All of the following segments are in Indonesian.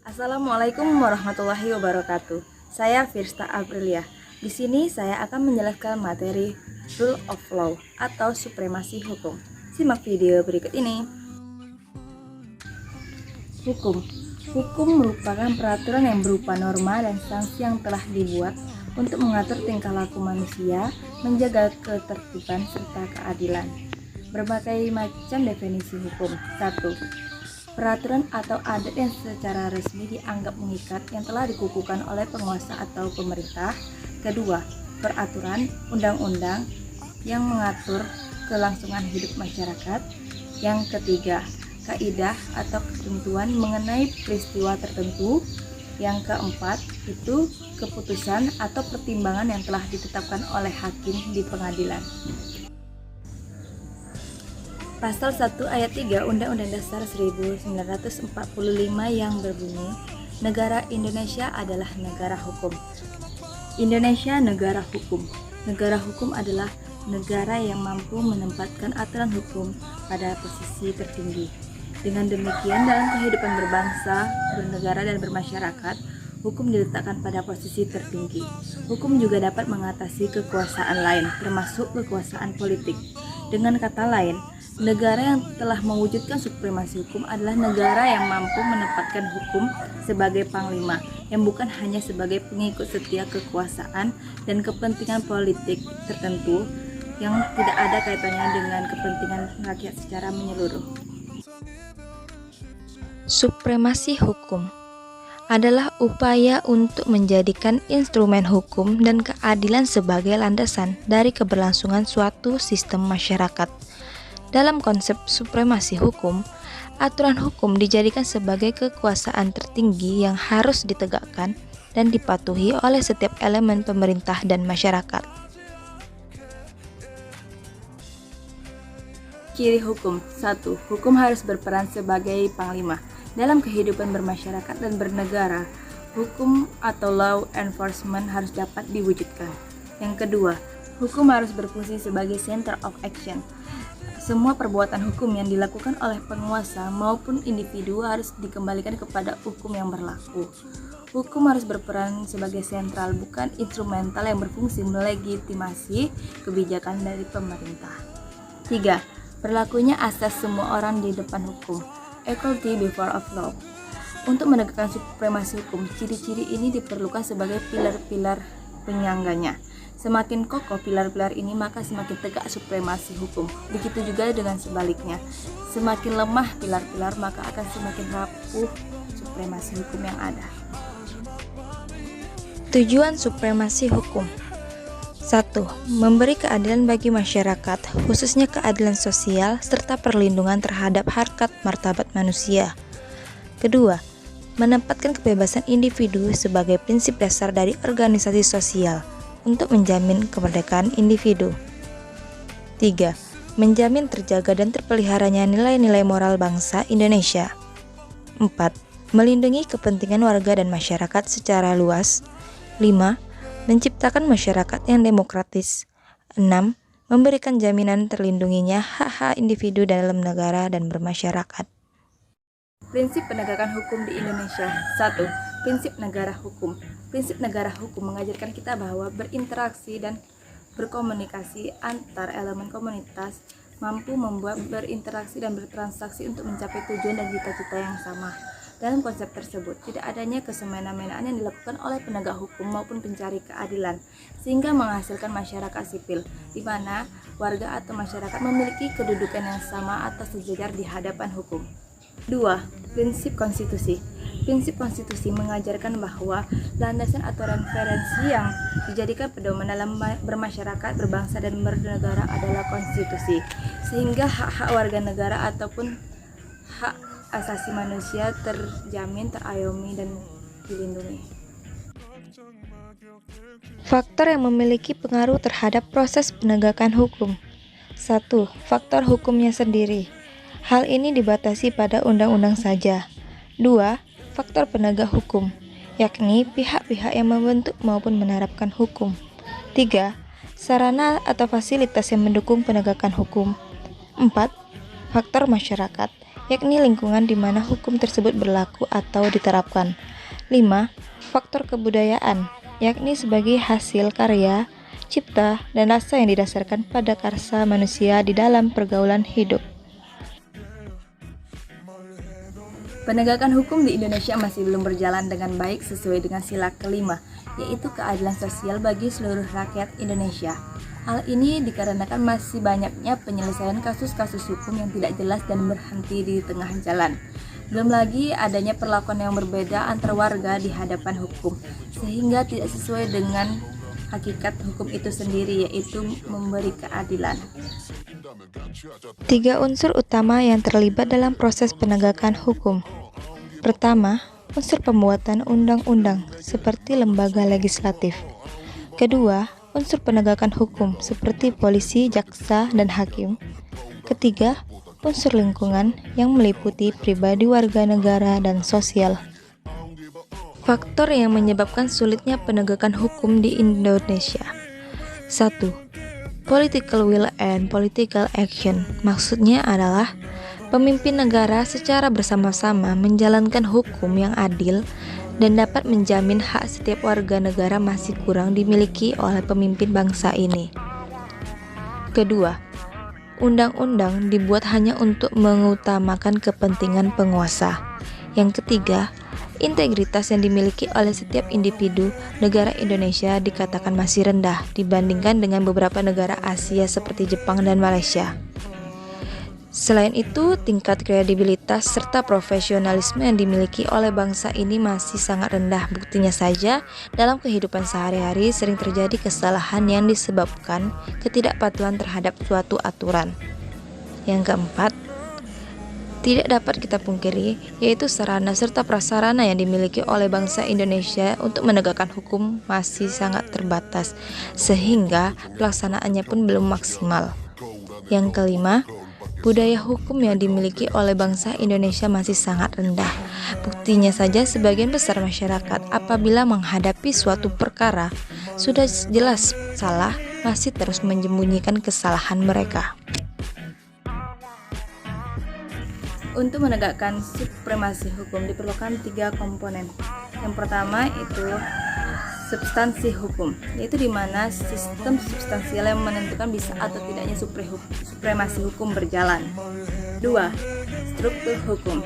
Assalamualaikum warahmatullahi wabarakatuh. Saya Firsta Aprilia. Di sini saya akan menjelaskan materi Rule of Law atau supremasi hukum. Simak video berikut ini. Hukum. Hukum merupakan peraturan yang berupa norma dan sanksi yang telah dibuat untuk mengatur tingkah laku manusia, menjaga ketertiban serta keadilan. Berbagai macam definisi hukum. 1. Peraturan atau adat yang secara resmi dianggap mengikat yang telah dikukuhkan oleh penguasa atau pemerintah. Kedua, peraturan, undang-undang yang mengatur kelangsungan hidup masyarakat. Yang ketiga, kaidah atau ketentuan mengenai peristiwa tertentu. Yang keempat, itu keputusan atau pertimbangan yang telah ditetapkan oleh hakim di pengadilan. Pasal 1 ayat 3 Undang-Undang Dasar 1945 yang berbunyi, Negara Indonesia adalah negara hukum. Indonesia negara hukum. Negara hukum adalah negara yang mampu menempatkan aturan hukum pada posisi tertinggi. Dengan demikian, dalam kehidupan berbangsa, bernegara, dan bermasyarakat, hukum diletakkan pada posisi tertinggi. Hukum juga dapat mengatasi kekuasaan lain, termasuk kekuasaan politik. Dengan kata lain, negara yang telah mewujudkan supremasi hukum adalah negara yang mampu menempatkan hukum sebagai panglima, yang bukan hanya sebagai pengikut setia kekuasaan dan kepentingan politik tertentu yang tidak ada kaitannya dengan kepentingan rakyat secara menyeluruh. Supremasi hukum adalah upaya untuk menjadikan instrumen hukum dan keadilan sebagai landasan dari keberlangsungan suatu sistem masyarakat. Dalam konsep supremasi hukum, aturan hukum dijadikan sebagai kekuasaan tertinggi yang harus ditegakkan dan dipatuhi oleh setiap elemen pemerintah dan masyarakat. Ciri hukum. 1. Hukum harus berperan sebagai panglima dalam kehidupan bermasyarakat dan bernegara. Hukum atau law enforcement harus dapat diwujudkan. Yang kedua, hukum harus berfungsi sebagai center of action. Semua perbuatan hukum yang dilakukan oleh penguasa maupun individu harus dikembalikan kepada hukum yang berlaku. Hukum harus berperan sebagai sentral, bukan instrumental yang berfungsi melegitimasi kebijakan dari pemerintah. 3. Berlakunya asas semua orang di depan hukum. Equality before of law. Untuk menegakkan supremasi hukum, ciri-ciri ini diperlukan sebagai pilar-pilar penyangganya. Semakin kokoh pilar-pilar ini, maka semakin tegak supremasi hukum. Begitu juga dengan sebaliknya. Semakin lemah pilar-pilar, maka akan semakin rapuh supremasi hukum yang ada. Tujuan supremasi hukum. 1. Memberi keadilan bagi masyarakat, khususnya keadilan sosial serta perlindungan terhadap harkat martabat manusia. Kedua, menempatkan kebebasan individu sebagai prinsip dasar dari organisasi sosial untuk menjamin kemerdekaan individu. 3. Menjamin terjaga dan terpeliharanya nilai-nilai moral bangsa Indonesia. 4. Melindungi kepentingan warga dan masyarakat secara luas. 5. Menciptakan masyarakat yang demokratis. 6. Memberikan jaminan terlindunginya hak-hak individu dalam negara dan bermasyarakat. Prinsip penegakan hukum di Indonesia. 1. Prinsip negara hukum. Prinsip negara hukum mengajarkan kita bahwa berinteraksi dan berkomunikasi antar elemen komunitas mampu membuat berinteraksi dan bertransaksi untuk mencapai tujuan dan cita-cita yang sama. Dalam konsep tersebut, tidak adanya kesemena-menaan yang dilakukan oleh penegak hukum maupun pencari keadilan, sehingga menghasilkan masyarakat sipil, di mana warga atau masyarakat memiliki kedudukan yang sama atau sejajar di hadapan hukum. 2. Prinsip konstitusi. Prinsip konstitusi mengajarkan bahwa landasan atau referensi yang dijadikan pedoman dalam bermasyarakat, berbangsa, dan bernegara adalah konstitusi, sehingga hak-hak warga negara ataupun hak asasi manusia terjamin, terayomi, dan dilindungi. Faktor yang memiliki pengaruh terhadap proses penegakan hukum. 1. Faktor hukumnya sendiri. Hal ini dibatasi pada undang-undang saja. 2. Faktor penegak hukum, yakni pihak-pihak yang membentuk maupun menerapkan hukum. 3. Sarana atau fasilitas yang mendukung penegakan hukum. 4. Faktor masyarakat, yakni lingkungan di mana hukum tersebut berlaku atau diterapkan. 5. Faktor kebudayaan, yakni sebagai hasil karya, cipta, dan rasa yang didasarkan pada karsa manusia di dalam pergaulan hidup. Penegakan hukum di Indonesia masih belum berjalan dengan baik sesuai dengan sila kelima, yaitu keadilan sosial bagi seluruh rakyat Indonesia. Hal ini dikarenakan masih banyaknya penyelesaian kasus-kasus hukum yang tidak jelas dan berhenti di tengah jalan. Belum lagi adanya perlakuan yang berbeda antar warga di hadapan hukum, sehingga tidak sesuai dengan hakikat hukum itu sendiri, yaitu memberi keadilan. 3 unsur utama yang terlibat dalam proses penegakan hukum. Pertama, unsur pembuatan undang-undang seperti lembaga legislatif. Kedua, unsur penegakan hukum seperti polisi, jaksa, dan hakim. Ketiga, unsur lingkungan yang meliputi pribadi warga negara dan sosial. Faktor yang menyebabkan sulitnya penegakan hukum di Indonesia. 1. Political will and political action. Maksudnya adalah pemimpin negara secara bersama-sama menjalankan hukum yang adil dan dapat menjamin hak setiap warga negara masih kurang dimiliki oleh pemimpin bangsa ini. Kedua, undang-undang dibuat hanya untuk mengutamakan kepentingan penguasa. Yang ketiga, integritas yang dimiliki oleh setiap individu negara Indonesia dikatakan masih rendah dibandingkan dengan beberapa negara Asia seperti Jepang dan Malaysia. Selain itu, tingkat kredibilitas serta profesionalisme yang dimiliki oleh bangsa ini masih sangat rendah. Buktinya saja, dalam kehidupan sehari-hari sering terjadi kesalahan yang disebabkan ketidakpatuhan terhadap suatu aturan. Yang keempat, tidak dapat kita pungkiri, yaitu sarana serta prasarana yang dimiliki oleh bangsa Indonesia untuk menegakkan hukum masih sangat terbatas, sehingga pelaksanaannya pun belum maksimal. Yang kelima, budaya hukum yang dimiliki oleh bangsa Indonesia masih sangat rendah. Buktinya saja sebagian besar masyarakat apabila menghadapi suatu perkara, sudah jelas salah, masih terus menyembunyikan kesalahan mereka. Untuk menegakkan supremasi hukum diperlukan 3 komponen. Yang pertama itu substansi hukum, yaitu di mana sistem substansial yang menentukan bisa atau tidaknya supremasi hukum berjalan. 2. Struktur hukum.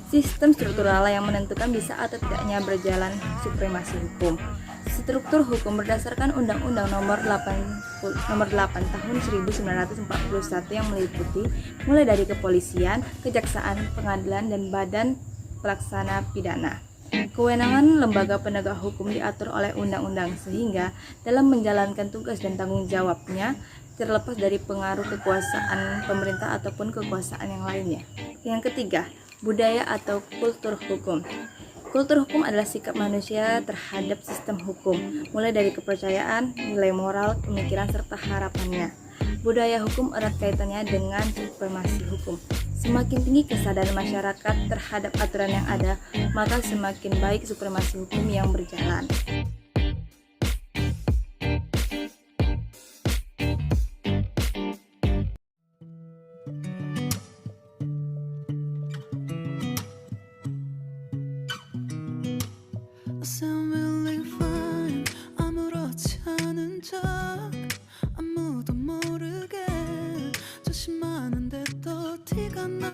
Sistem struktural yang menentukan bisa atau tidaknya berjalan supremasi hukum. Struktur hukum berdasarkan Undang-Undang Nomor 8 Tahun 1941 yang meliputi mulai dari kepolisian, kejaksaan, pengadilan, dan badan pelaksana pidana. Kewenangan lembaga penegak hukum diatur oleh undang-undang, sehingga dalam menjalankan tugas dan tanggung jawabnya terlepas dari pengaruh kekuasaan pemerintah ataupun kekuasaan yang lainnya. Yang ketiga, budaya atau kultur hukum. Kultur hukum adalah sikap manusia terhadap sistem hukum, mulai dari kepercayaan, nilai moral, pemikiran, serta harapannya. Budaya hukum erat kaitannya dengan supremasi hukum. Semakin tinggi kesadaran masyarakat terhadap aturan yang ada, maka semakin baik supremasi hukum yang berjalan. Sound really fine. 아무렇지 않은 척 아무도 모르게 조심하는데 또 티가 나.